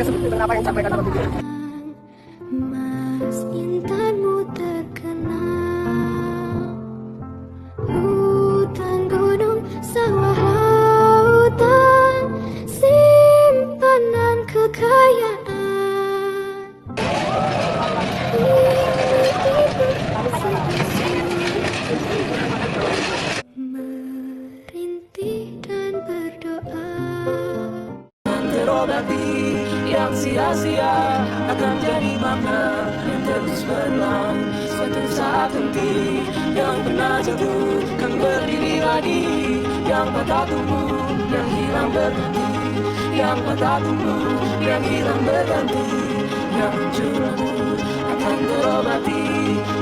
yang seperti apa yang disampaikan dalam video. Mas intanmu terkenal, hutan, gunung, sawah, lautan, simpanan kekayaan. Merintih dan berdoa. Terobati yang sia-sia akan jadi makna yang terus berulang. Suatu saat nanti yang pernah jatuh kan berdiri lagi. Yang patah tumbuh, yang hilang berhenti. Yang patah tumbuh, yang hilang berganti. Yang muncul lagi akan terobati.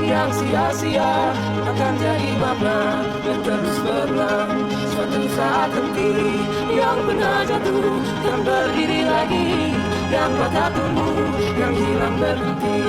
Yang sia-sia akan jadi makna yang terus berulang. Suatu saat nanti yang pernah jatuh kan berdiri lagi. Yang patah tumbuh, yang hilang berhenti.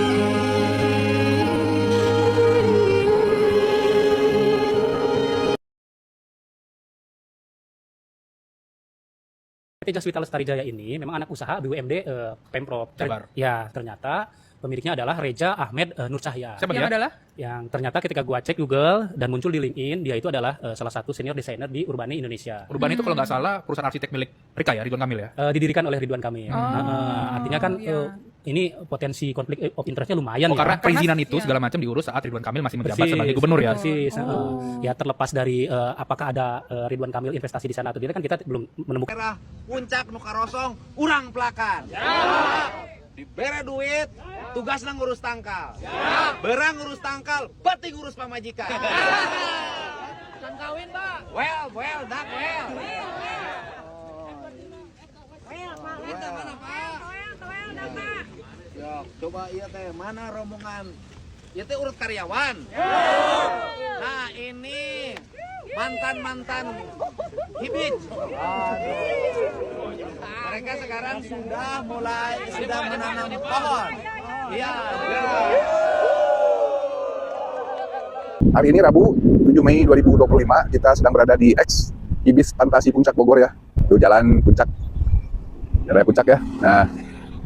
PT Jaswita Lestari Jaya ini memang anak usaha BUMD Pemprov Jabar. Ya, ternyata pemiliknya adalah Reja Ahmed Nur Cahya. Siapa Yang dia? adalah Yang ternyata ketika gua cek Google dan muncul di LinkedIn, dia itu adalah salah satu senior desainer di Urbani Indonesia. Urban itu kalau nggak salah perusahaan arsitek milik Rika ya, Ridwan Kamil ya. Didirikan oleh Ridwan Kamil. Artinya kan iya. ini potensi konflik of interestnya lumayan Oh, karena ya. perizinan itu iya. segala macam diurus saat Ridwan Kamil masih menjabat Persis, sebagai gubernur ya. persis. Oh. Ya terlepas dari apakah ada Ridwan Kamil investasi di sana atau tidak kan kita belum menemukan. daerah puncak nu karosong urang pelakan dibere duit tugasna ngurus tangkal berang ngurus tangkal peti ngurus pamajikan kan kawin pak well dak well itu mana pak Yok, coba iya teh mana rombongan ya teh urut karyawan nah ini mantan hibit. Mereka sekarang sudah menanam pohon. Iya. Hari ini Rabu 7 Mei 2025 kita sedang berada di X Ibis Fantasi Puncak Bogor ya. Itu jalan puncak. Jalan puncak ya. Nah,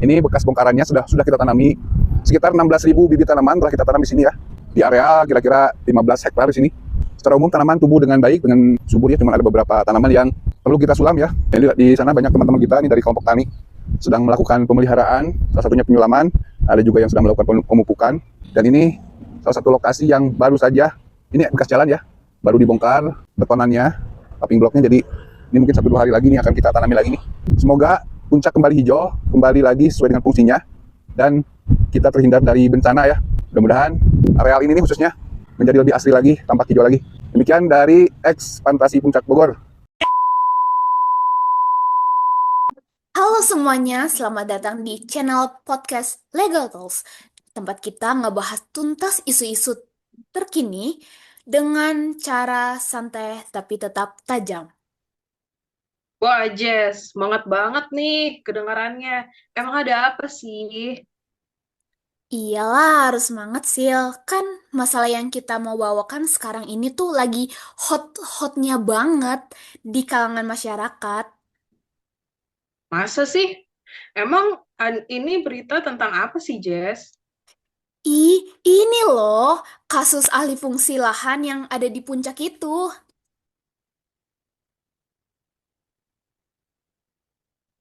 ini bekas bongkarannya sudah kita tanami sekitar 16.000 bibit tanaman telah kita tanam di sini ya. Di area kira-kira 15 hektar di sini. Secara umum tanaman tumbuh dengan baik, dengan subur ya, cuma ada beberapa tanaman yang perlu kita sulam ya. Jadi di sana banyak teman-teman kita ini dari kelompok tani sedang melakukan pemeliharaan, salah satunya penyulaman, ada juga yang sedang melakukan pemupukan. Dan ini salah satu lokasi yang baru saja, ini bekas jalan ya, baru dibongkar betonannya, paving blocknya, jadi ini mungkin 1-2 hari lagi nih akan kita tanami lagi nih. Semoga puncak kembali hijau, kembali lagi sesuai dengan fungsinya, dan kita terhindar dari bencana ya. Mudah-mudahan areal ini nih khususnya menjadi lebih asri lagi, tampak hijau lagi. Demikian dari X Fantasi Puncak Bogor. Halo semuanya, selamat datang di channel podcast Legal Talks, tempat kita ngebahas tuntas isu-isu terkini dengan cara santai tapi tetap tajam. Wah, Jess, semangat banget nih kedengarannya. Emang ada apa sih? Iyalah, harus semangat Sil. Kan masalah yang kita mau bawakan sekarang ini tuh lagi hot-hotnya banget di kalangan masyarakat. Masa sih? Emang ini berita tentang apa sih, Jess? Ini loh, kasus alih fungsi lahan yang ada di puncak itu.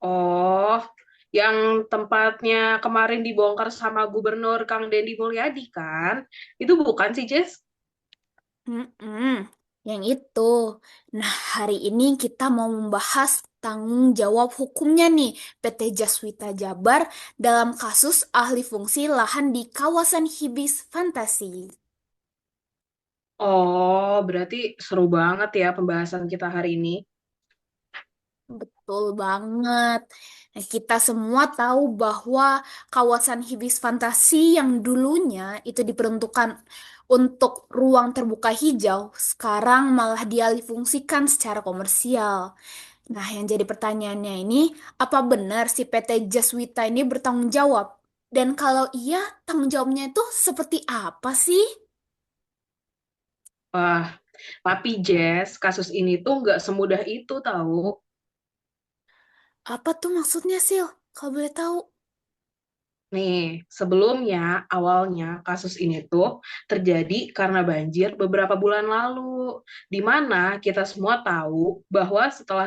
Oh, yang tempatnya kemarin dibongkar sama Gubernur Kang Deddy Mulyadi kan? Itu bukan sih, Jess? Yang itu. Nah, hari ini kita mau membahas tanggung jawab hukumnya nih PT Jaswita Jabar dalam kasus ahli fungsi lahan di kawasan Hibis Fantasi. Oh, berarti seru banget ya pembahasan kita hari ini. Betul banget. Nah, kita semua tahu bahwa kawasan Hibis Fantasi yang dulunya itu diperuntukkan untuk ruang terbuka hijau, sekarang malah dialihfungsikan secara komersial. Nah, yang jadi pertanyaannya ini, apa benar si PT Jaswita ini bertanggung jawab? Dan kalau iya, tanggung jawabnya itu seperti apa sih? Wah, tapi Jess, kasus ini tuh nggak semudah itu tahu. Apa tuh maksudnya, Sil? Kalau boleh tahu. Nih, sebelumnya awalnya kasus ini tuh terjadi karena banjir beberapa bulan lalu, di mana kita semua tahu bahwa setelah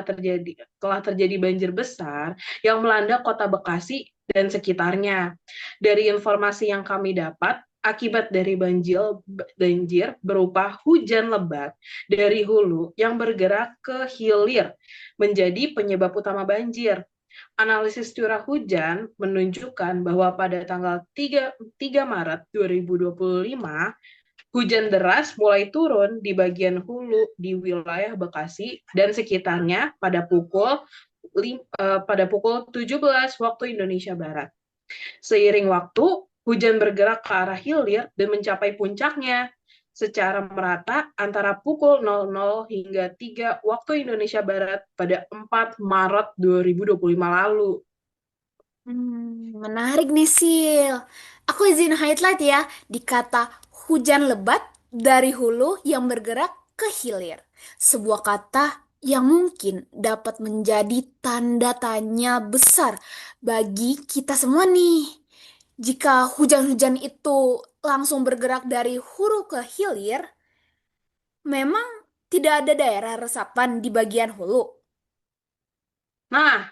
terjadi banjir besar yang melanda kota Bekasi dan sekitarnya. Dari informasi yang kami dapat, akibat dari banjir berupa hujan lebat dari hulu yang bergerak ke hilir menjadi penyebab utama banjir. Analisis curah hujan menunjukkan bahwa pada tanggal 3 Maret 2025, hujan deras mulai turun di bagian hulu di wilayah Bekasi dan sekitarnya pada pukul 17 waktu Indonesia Barat. Seiring waktu, hujan bergerak ke arah hilir dan mencapai puncaknya secara merata antara pukul 00 hingga 3 waktu Indonesia Barat pada 4 Maret 2025 lalu. Menarik nih, Sil. Aku izin highlight ya di kata hujan lebat dari hulu yang bergerak ke hilir. Sebuah kata yang mungkin dapat menjadi tanda tanya besar bagi kita semua nih. Jika hujan-hujan itu langsung bergerak dari hulu ke hilir, memang tidak ada daerah resapan di bagian hulu. Nah,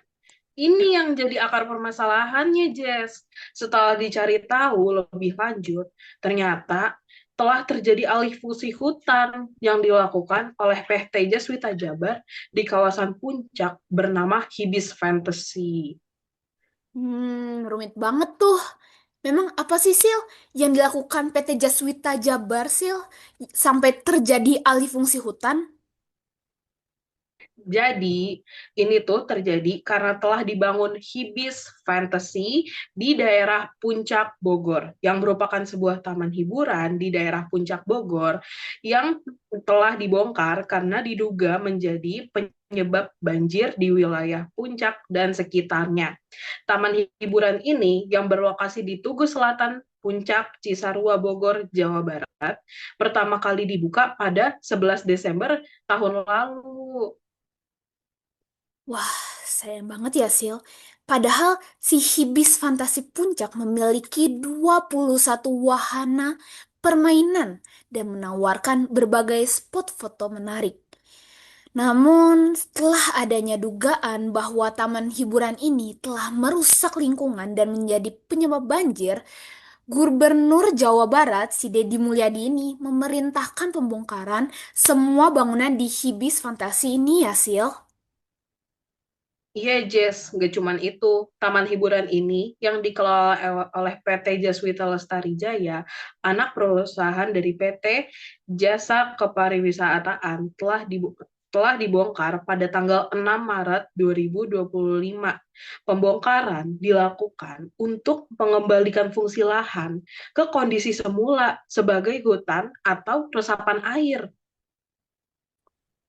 ini yang jadi akar permasalahannya, Jess. Setelah dicari tahu lebih lanjut, ternyata telah terjadi alih fungsi hutan yang dilakukan oleh PT Jaswita Jabar di kawasan Puncak bernama Hibis Fantasy. Rumit banget tuh. Memang apa sih, Sil, yang dilakukan PT Jaswita Jabar, Sil, sampai terjadi alih fungsi hutan? Jadi, ini tuh terjadi karena telah dibangun Hibis Fantasy di daerah Puncak Bogor, yang merupakan sebuah taman hiburan di daerah Puncak Bogor yang telah dibongkar karena diduga menjadi penyebab banjir di wilayah Puncak dan sekitarnya. Taman hiburan ini yang berlokasi di Tugu Selatan, Puncak, Cisarua, Bogor, Jawa Barat, pertama kali dibuka pada 11 Desember tahun lalu. Wah, sayang banget ya, Sil. Padahal si Hibis Fantasi Puncak memiliki 21 wahana permainan dan menawarkan berbagai spot foto menarik. Namun, setelah adanya dugaan bahwa taman hiburan ini telah merusak lingkungan dan menjadi penyebab banjir, Gubernur Jawa Barat, si Deddy Mulyadi ini memerintahkan pembongkaran semua bangunan di Hibis Fantasi ini ya, Sil. Iya, Jess, nggak cuman itu. Taman hiburan ini yang dikelola oleh PT Jaswita Lestari Jaya, anak perusahaan dari PT Jasa Kepariwisataan, telah dibongkar pada tanggal 6 Maret 2025. Pembongkaran dilakukan untuk mengembalikan fungsi lahan ke kondisi semula sebagai hutan atau resapan air.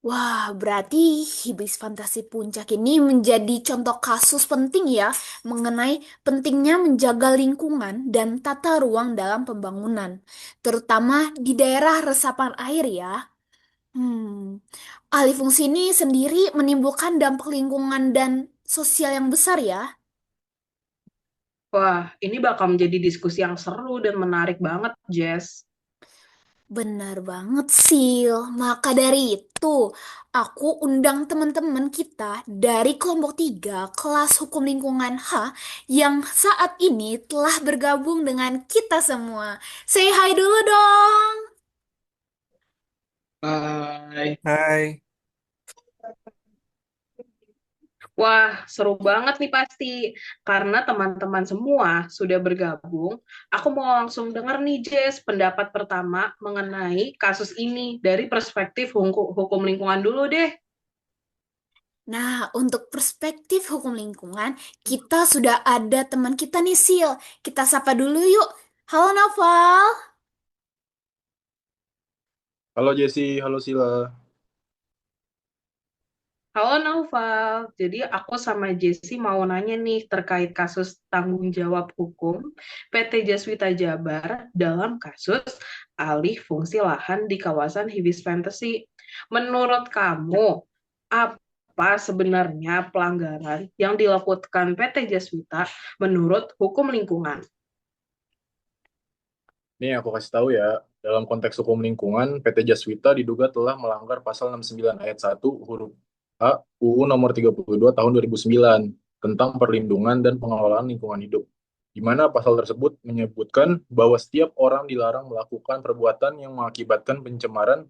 Wah, berarti Hibis Fantasi Puncak ini menjadi contoh kasus penting ya mengenai pentingnya menjaga lingkungan dan tata ruang dalam pembangunan, terutama di daerah resapan air ya. Hmm, Alih fungsi ini sendiri menimbulkan dampak lingkungan dan sosial yang besar ya. Wah, ini bakal menjadi diskusi yang seru dan menarik banget, Jess. Benar banget, Sil. Maka dari itu, aku undang teman-teman kita dari kelompok 3 kelas hukum lingkungan H yang saat ini telah bergabung dengan kita semua. Say hi dulu dong. Hai. Hai. Wah, seru banget nih pasti. Karena teman-teman semua sudah bergabung, aku mau langsung denger nih, Jess, pendapat pertama mengenai kasus ini dari perspektif hukum lingkungan dulu deh. Nah, untuk perspektif hukum lingkungan, kita sudah ada teman kita nih, Sil. Kita sapa dulu yuk. Halo, Noval. Halo Jesse, halo Sila. Halo Naufal, jadi aku sama Jessie mau nanya nih terkait kasus tanggung jawab hukum PT Jaswita Jabar dalam kasus alih fungsi lahan di kawasan Hibis Fantasy. Menurut kamu, apa sebenarnya pelanggaran yang dilakukan PT Jaswita menurut hukum lingkungan? Nih aku kasih tahu ya, dalam konteks hukum lingkungan, PT Jaswita diduga telah melanggar pasal 69 ayat 1 huruf A UU nomor 32 tahun 2009 tentang perlindungan dan pengelolaan lingkungan hidup. Di mana pasal tersebut menyebutkan bahwa setiap orang dilarang melakukan perbuatan yang mengakibatkan pencemaran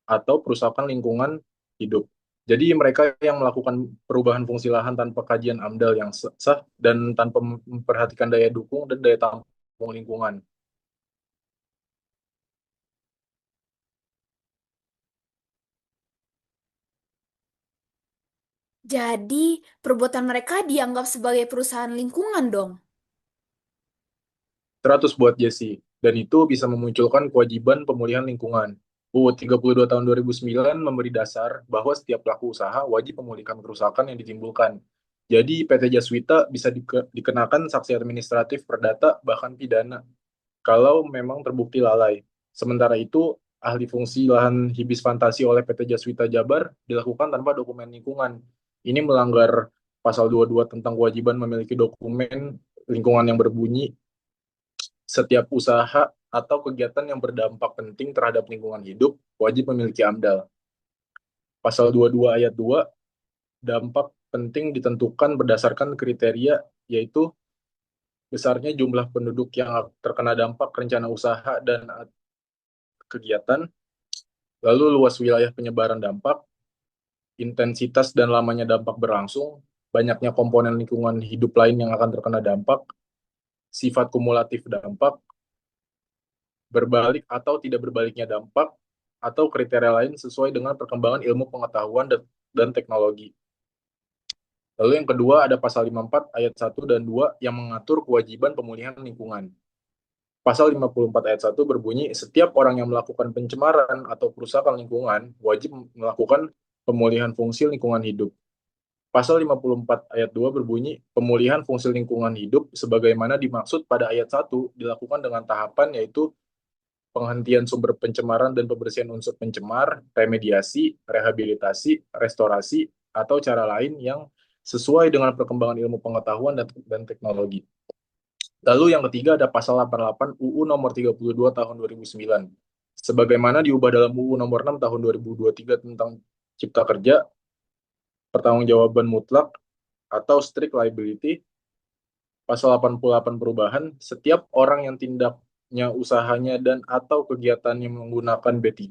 atau perusakan lingkungan hidup. Jadi mereka yang melakukan perubahan fungsi lahan tanpa kajian AMDAL yang sah dan tanpa memperhatikan daya dukung dan daya tampung lingkungan. Jadi, perbuatan mereka dianggap sebagai perusahaan lingkungan dong. 100 buat Jesse. Dan itu bisa memunculkan kewajiban pemulihan lingkungan. UU 32 tahun 2009 memberi dasar bahwa setiap pelaku usaha wajib memulihkan kerusakan yang ditimbulkan. Jadi PT Jaswita bisa dikenakan sanksi administratif perdata bahkan pidana kalau memang terbukti lalai. Sementara itu, ahli fungsi lahan Hibis Fantasi oleh PT Jaswita Jabar dilakukan tanpa dokumen lingkungan. Ini melanggar pasal 22 tentang kewajiban memiliki dokumen lingkungan yang berbunyi setiap usaha atau kegiatan yang berdampak penting terhadap lingkungan hidup wajib memiliki AMDAL. Pasal 22 ayat 2, dampak penting ditentukan berdasarkan kriteria yaitu besarnya jumlah penduduk yang terkena dampak rencana usaha dan kegiatan, lalu luas wilayah penyebaran dampak, intensitas dan lamanya dampak berlangsung, banyaknya komponen lingkungan hidup lain yang akan terkena dampak, sifat kumulatif dampak, berbalik atau tidak berbaliknya dampak, atau kriteria lain sesuai dengan perkembangan ilmu pengetahuan dan teknologi. Lalu yang kedua ada pasal 54 ayat 1 dan 2 yang mengatur kewajiban pemulihan lingkungan. Pasal 54 ayat 1 berbunyi, setiap orang yang melakukan pencemaran atau perusakan lingkungan wajib melakukan pemulihan fungsi lingkungan hidup. Pasal 54 ayat 2 berbunyi, pemulihan fungsi lingkungan hidup sebagaimana dimaksud pada ayat 1 dilakukan dengan tahapan yaitu penghentian sumber pencemaran dan pembersihan unsur pencemar, remediasi, rehabilitasi, restorasi, atau cara lain yang sesuai dengan perkembangan ilmu pengetahuan dan teknologi. Lalu yang ketiga ada pasal 88 UU nomor 32 tahun 2009. Sebagaimana diubah dalam UU nomor 6 tahun 2023 tentang Cipta Kerja, pertanggungjawaban mutlak atau strict liability, pasal 88 perubahan, setiap orang yang tindaknya, usahanya, dan atau kegiatannya menggunakan B3,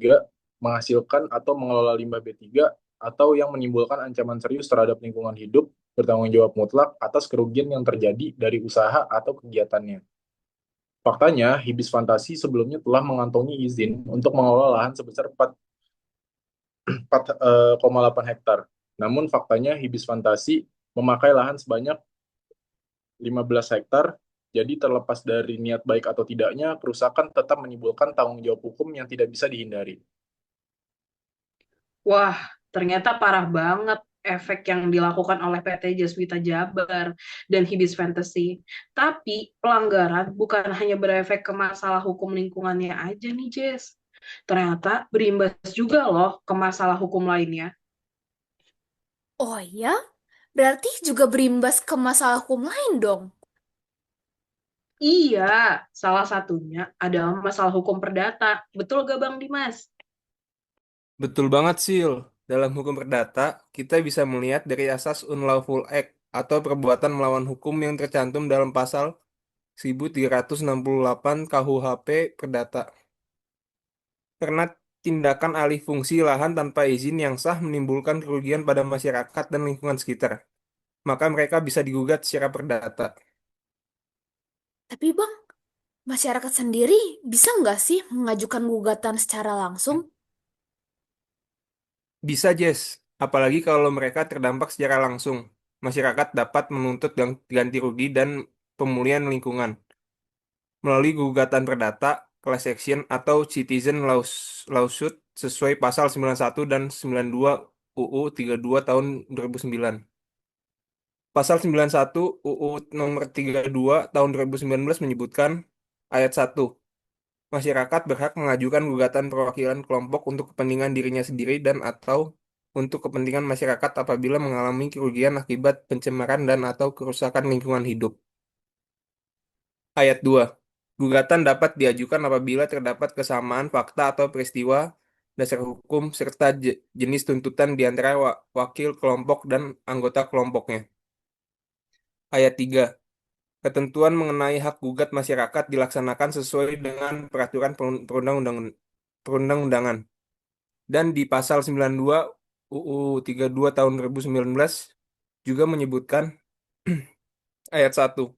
menghasilkan atau mengelola limbah B3, atau yang menimbulkan ancaman serius terhadap lingkungan hidup, bertanggung jawab mutlak atas kerugian yang terjadi dari usaha atau kegiatannya. Faktanya, Hibis Fantasi sebelumnya telah mengantongi izin untuk mengelola lahan sebesar 4,8 hektar. Namun faktanya Hibis Fantasi memakai lahan sebanyak 15 hektar, jadi terlepas dari niat baik atau tidaknya, kerusakan tetap menimbulkan tanggung jawab hukum yang tidak bisa dihindari. Wah, ternyata parah banget efek yang dilakukan oleh PT Jaswita Jabar dan Hibis Fantasy. Tapi pelanggaran bukan hanya berefek ke masalah hukum lingkungannya aja nih, Jess. Ternyata berimbas juga loh ke masalah hukum lainnya. Oh ya? Berarti juga berimbas ke masalah hukum lain dong. Iya, salah satunya adalah masalah hukum perdata. Betul gak Bang Dimas? Betul banget, Sil. Dalam hukum perdata, kita bisa melihat dari asas unlawful act atau perbuatan melawan hukum yang tercantum dalam pasal 1368 KUHP Perdata. Karena tindakan alih fungsi lahan tanpa izin yang sah menimbulkan kerugian pada masyarakat dan lingkungan sekitar, maka mereka bisa digugat secara perdata. Tapi Bang, masyarakat sendiri bisa nggak sih mengajukan gugatan secara langsung? Bisa, Jess. Apalagi kalau mereka terdampak secara langsung. Masyarakat dapat menuntut ganti rugi dan pemulihan lingkungan melalui gugatan perdata, class action, atau citizen lawsuit sesuai pasal 91 dan 92 UU 32 tahun 2009. Pasal 91 UU nomor 32 tahun 2019 menyebutkan ayat 1. Masyarakat berhak mengajukan gugatan perwakilan kelompok untuk kepentingan dirinya sendiri dan atau untuk kepentingan masyarakat apabila mengalami kerugian akibat pencemaran dan atau kerusakan lingkungan hidup. Ayat 2. Gugatan dapat diajukan apabila terdapat kesamaan fakta atau peristiwa, dasar hukum, serta jenis tuntutan di antara wakil kelompok dan anggota kelompoknya. Ayat 3. Ketentuan mengenai hak gugat masyarakat dilaksanakan sesuai dengan peraturan perundang-undangan. Dan di pasal 92 UU 32 tahun 2019 juga menyebutkan ayat 1.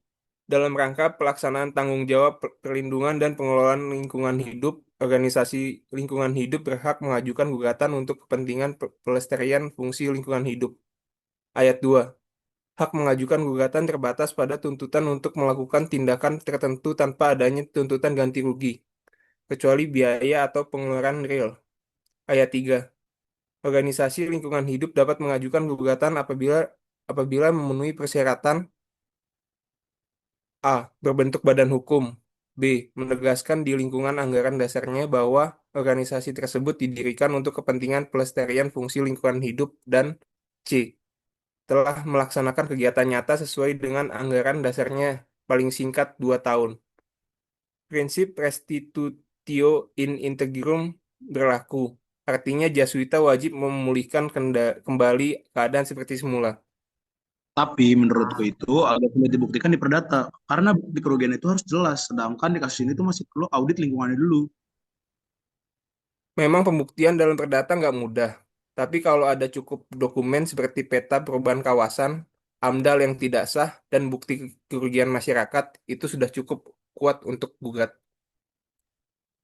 Dalam rangka pelaksanaan tanggung jawab perlindungan dan pengelolaan lingkungan hidup, organisasi lingkungan hidup berhak mengajukan gugatan untuk kepentingan pelestarian fungsi lingkungan hidup. Ayat 2. Hak mengajukan gugatan terbatas pada tuntutan untuk melakukan tindakan tertentu tanpa adanya tuntutan ganti rugi, kecuali biaya atau pengeluaran real. Ayat 3. Organisasi lingkungan hidup dapat mengajukan gugatan apabila memenuhi persyaratan: A. Berbentuk badan hukum. B. Menegaskan di lingkungan anggaran dasarnya bahwa organisasi tersebut didirikan untuk kepentingan pelestarian fungsi lingkungan hidup. Dan C. Telah melaksanakan kegiatan nyata sesuai dengan anggaran dasarnya paling singkat 2 tahun. Prinsip restitutio in integrum berlaku. Artinya Jaswita wajib memulihkan kembali keadaan seperti semula. Tapi menurutku itu agak sulit dibuktikan di perdata karena bukti kerugian itu harus jelas, sedangkan di kasus ini tuh masih perlu audit lingkungannya dulu. Memang pembuktian dalam perdata nggak mudah, tapi kalau ada cukup dokumen seperti peta perubahan kawasan, AMDAL yang tidak sah, dan bukti kerugian masyarakat, itu sudah cukup kuat untuk gugat.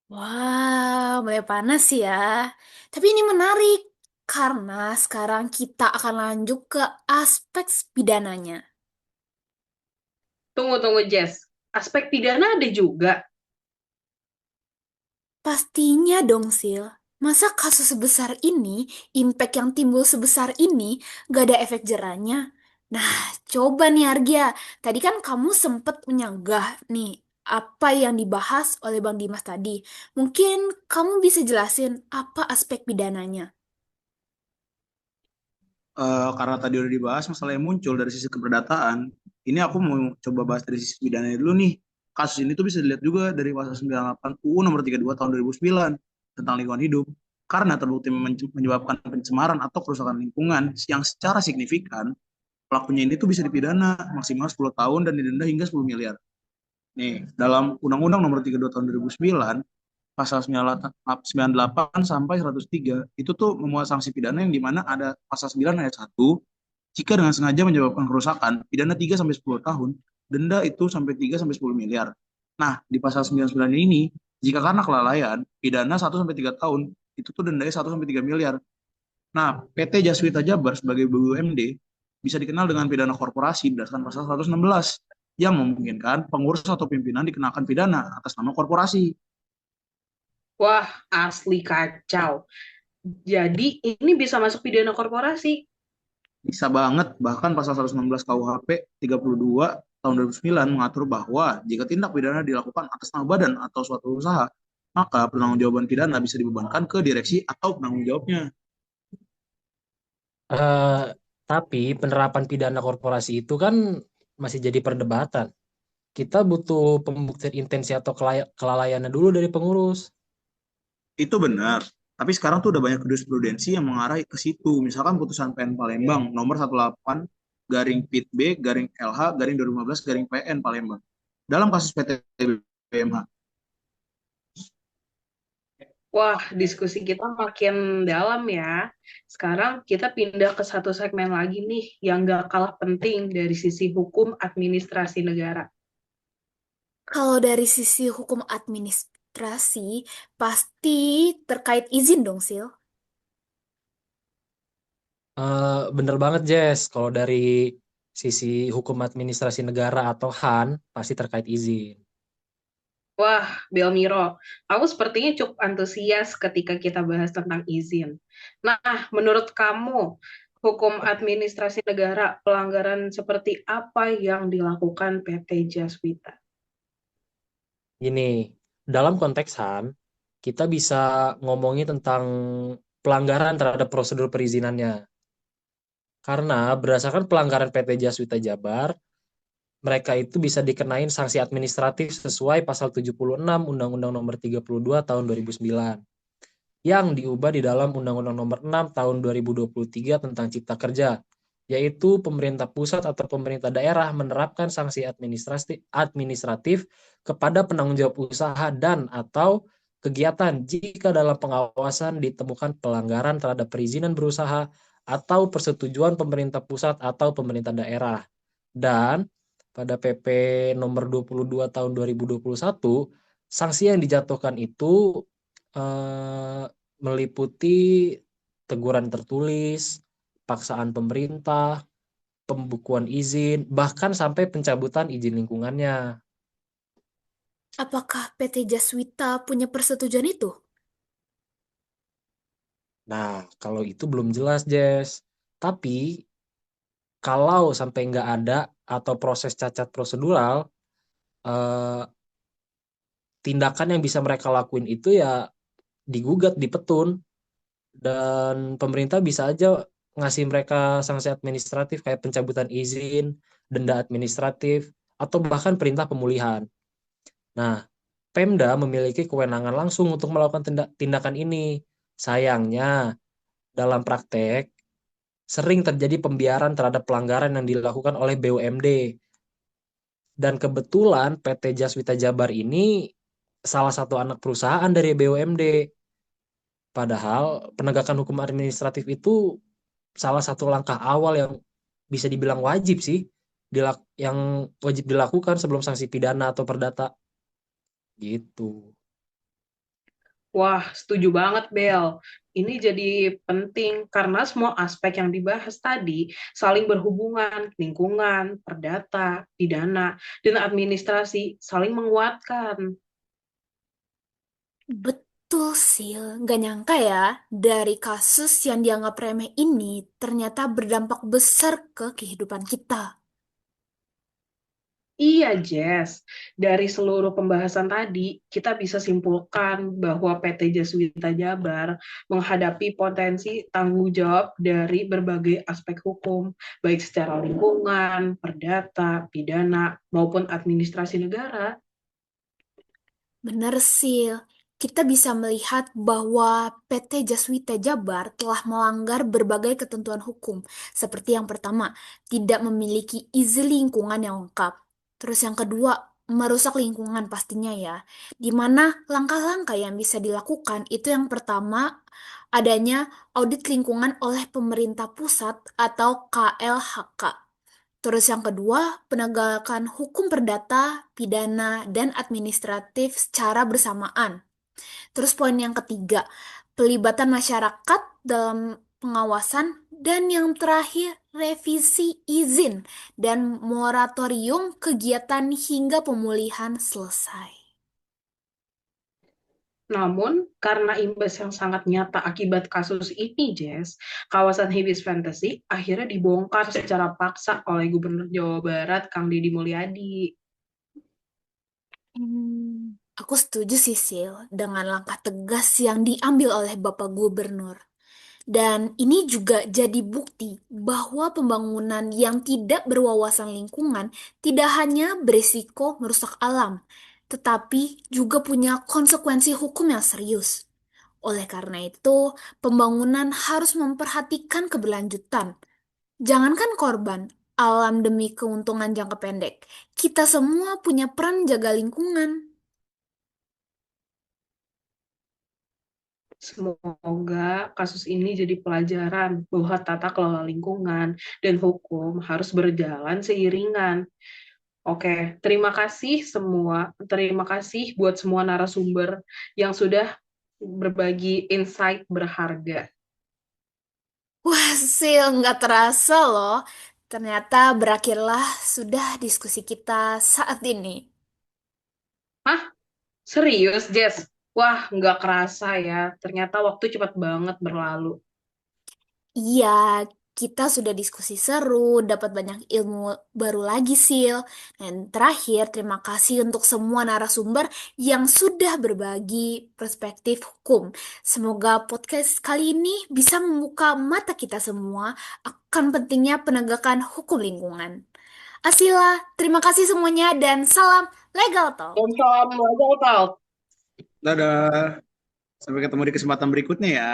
Wah, mulai panas ya. Tapi ini menarik karena sekarang kita akan lanjut ke aspek pidananya. Tunggu, Jess. Aspek pidana ada juga. Pastinya dong, Sil. Masa kasus sebesar ini, impact yang timbul sebesar ini, gak ada efek jerahnya? Nah, coba nih Argia. Tadi kan kamu sempet menyanggah nih apa yang dibahas oleh Bang Dimas tadi. Mungkin kamu bisa jelasin apa aspek pidananya. Karena tadi udah dibahas masalah yang muncul dari sisi keperdataan, ini aku mau coba bahas dari sisi pidananya dulu nih. Kasus ini tuh bisa dilihat juga dari pasal 98 UU nomor 32 tahun 2009 tentang lingkungan hidup. Karena terbukti menyebabkan pencemaran atau kerusakan lingkungan yang secara signifikan, pelakunya ini tuh bisa dipidana maksimal 10 tahun dan didenda hingga 10 miliar. Nih, dalam Undang-Undang nomor 32 tahun 2009, pasal 98 sampai 103 itu tuh memuat sanksi pidana yang dimana ada pasal 9 ayat 1, jika dengan sengaja menyebabkan kerusakan, pidana 3 sampai 10 tahun, denda itu sampai 3 sampai 10 miliar. Nah, di pasal 99 ini, jika karena kelalaian, pidana 1 sampai 3 tahun, itu tuh dendanya 1 sampai 3 miliar. Nah, PT Jaswita Jabar sebagai BUMD bisa dikenal dengan pidana korporasi berdasarkan pasal 116 yang memungkinkan pengurus atau pimpinan dikenakan pidana atas nama korporasi. Wah, asli kacau. Jadi ini bisa masuk pidana korporasi. Bisa banget, bahkan pasal 116 KUHP 32 tahun 2009 mengatur bahwa jika tindak pidana dilakukan atas nama badan atau suatu usaha, maka pertanggungjawaban pidana bisa dibebankan ke direksi atau penanggung jawabnya. Tapi penerapan pidana korporasi itu kan masih jadi perdebatan. Kita butuh pembuktian intensi atau kelalaiannya dulu dari pengurus. Itu benar. Tapi sekarang tuh udah banyak jurisprudensi yang mengarah ke situ. Misalkan putusan PN Palembang nomor 18 garing PIT B garing LH garing 2015 garing PN Palembang dalam kasus PT BMH. Wah, diskusi kita makin dalam ya. Sekarang kita pindah ke satu segmen lagi nih yang gak kalah penting dari sisi hukum administrasi negara. Kalau dari sisi hukum administrasi, pasti terkait izin dong, Sil. Bener banget, Jess. Kalau dari sisi hukum administrasi negara atau HAN, pasti terkait izin. Wah, Belmiro, aku sepertinya cukup antusias ketika kita bahas tentang izin. Nah, menurut kamu, hukum administrasi negara, pelanggaran seperti apa yang dilakukan PT Jaswita? Gini, dalam konteks HAN, kita bisa ngomongin tentang pelanggaran terhadap prosedur perizinannya. Karena berdasarkan pelanggaran PT Jaswita Jabar, mereka itu bisa dikenain sanksi administratif sesuai pasal 76 Undang-Undang Nomor 32 Tahun 2009 yang diubah di dalam Undang-Undang Nomor 6 Tahun 2023 tentang Cipta Kerja, yaitu pemerintah pusat atau pemerintah daerah menerapkan sanksi administratif kepada penanggung jawab usaha dan atau kegiatan jika dalam pengawasan ditemukan pelanggaran terhadap perizinan berusaha atau persetujuan pemerintah pusat atau pemerintah daerah. Dan pada PP nomor 22 tahun 2021, sanksi yang dijatuhkan itu meliputi teguran tertulis, paksaan pemerintah, pembukuan izin, bahkan sampai pencabutan izin lingkungannya. Apakah PT Jaswita punya persetujuan itu? Nah, kalau itu belum jelas, Jess. Tapi, kalau sampai nggak ada atau proses cacat prosedural, eh, tindakan yang bisa mereka lakuin itu ya digugat di petun. Dan pemerintah bisa aja ngasih mereka sanksi administratif kayak pencabutan izin, denda administratif, atau bahkan perintah pemulihan. Nah, Pemda memiliki kewenangan langsung untuk melakukan tindakan ini. Sayangnya, dalam praktek, sering terjadi pembiaran terhadap pelanggaran yang dilakukan oleh BUMD. Dan kebetulan PT Jaswita Jabar ini salah satu anak perusahaan dari BUMD. Padahal penegakan hukum administratif itu salah satu langkah awal yang bisa dibilang wajib sih, yang wajib dilakukan sebelum sanksi pidana atau perdata. Gitu. Wah, setuju banget, Bel. Ini jadi penting karena semua aspek yang dibahas tadi saling berhubungan, lingkungan, perdata, pidana, dan administrasi saling menguatkan. Betul, Sil. Gak nyangka ya, dari kasus yang dianggap remeh ini ternyata berdampak besar ke kehidupan kita. Iya, Jess. Dari seluruh pembahasan tadi, kita bisa simpulkan bahwa PT Jaswita Jabar menghadapi potensi tanggung jawab dari berbagai aspek hukum, baik secara lingkungan, perdata, pidana, maupun administrasi negara. Benar, Sil. Kita bisa melihat bahwa PT Jaswita Jabar telah melanggar berbagai ketentuan hukum. Seperti yang pertama, tidak memiliki izin lingkungan yang lengkap. Terus yang kedua, merusak lingkungan pastinya ya. Di mana langkah-langkah yang bisa dilakukan itu yang pertama, adanya audit lingkungan oleh pemerintah pusat atau KLHK. Terus yang kedua, penegakan hukum perdata, pidana, dan administratif secara bersamaan. Terus poin yang ketiga, pelibatan masyarakat dalam pengawasan. Dan yang terakhir, revisi izin dan moratorium kegiatan hingga pemulihan selesai. Namun, karena imbas yang sangat nyata akibat kasus ini, Jess, kawasan Hibis Fantasy akhirnya dibongkar secara paksa oleh Gubernur Jawa Barat, Kang Deddy Mulyadi. Aku setuju sih, Sil, dengan langkah tegas yang diambil oleh Bapak Gubernur. Dan ini juga jadi bukti bahwa pembangunan yang tidak berwawasan lingkungan tidak hanya berisiko merusak alam, tetapi juga punya konsekuensi hukum yang serius. Oleh karena itu, pembangunan harus memperhatikan keberlanjutan. Jangankan korban, alam demi keuntungan jangka pendek. Kita semua punya peran jaga lingkungan. Semoga kasus ini jadi pelajaran bahwa tata kelola lingkungan dan hukum harus berjalan seiringan. Oke, terima kasih semua. Terima kasih buat semua narasumber yang sudah berbagi insight berharga. Wah, Sil, nggak terasa loh. Ternyata berakhirlah sudah diskusi kita saat ini. Hah? Serius, Jess? Wah, nggak kerasa ya. Ternyata waktu cepat banget berlalu. Iya, kita sudah diskusi seru, dapat banyak ilmu baru lagi, Sil. Dan terakhir, terima kasih untuk semua narasumber yang sudah berbagi perspektif hukum. Semoga podcast kali ini bisa membuka mata kita semua akan pentingnya penegakan hukum lingkungan. Asila, terima kasih semuanya dan salam Legal Talk. Dan salam Legal Talk. Dadah. Sampai ketemu di kesempatan berikutnya ya.